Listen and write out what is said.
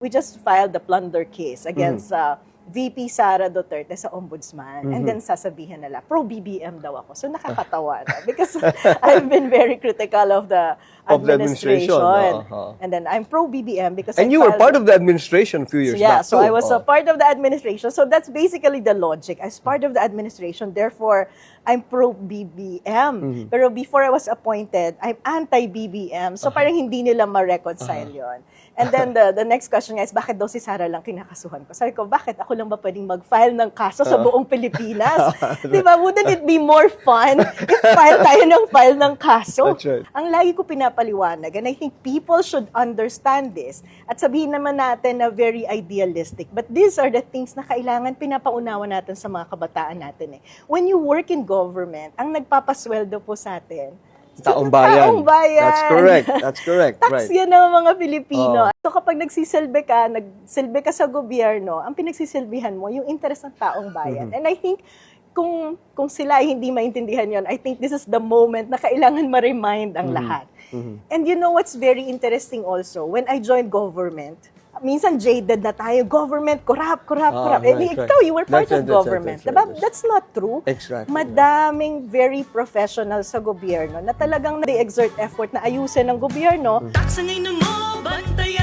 We just filed the plunder case against VP Sara Duterte sa ombudsman. And then sasabihin nila, pro-BBM daw ako. So nakakatawa na. Because I've been very critical of the administration. And then I'm pro-BBM because And you were part of the administration a few years back so too. I was a part of the administration. So that's basically the logic. As part of the administration, therefore, I'm pro-BBM. Pero before I was appointed, I'm anti-BBM. So parang hindi nila ma-reconcile yon. And then the next question is, bakit daw si Sara lang kinakasuhan ko? Sabi ko, bakit ako lang ba pwedeng mag-file ng kaso sa buong Pilipinas? Diba? Wouldn't it be more fun if file ng kaso? That's right. Ang lagi ko pinapaliwanag, and I think people should understand this, at sabihin naman natin na very idealistic, but these are the things na kailangan pinapaunawa natin sa mga kabataan natin. When you work in government, ang nagpapasweldo po sa atin, Taong bayan. Taong bayan. That's correct. Tax yan ng mga Pilipino. So kapag nagsisilbi ka sa gobyerno, ang pinagsisilbihan mo, yung interest ng taong bayan. And I think, kung sila ay hindi maintindihan yon, I think this is the moment na kailangan ma-remind ang lahat. And you know what's very interesting also, when I joined government, minsan jaded na tayo, government, corrupt. Ikaw, you were part of government. That's not true. Exactly. Madaming very professional sa gobyerno na talagang na-exert effort na ayusin ng gobyerno. Taksangay na mo, bantayan.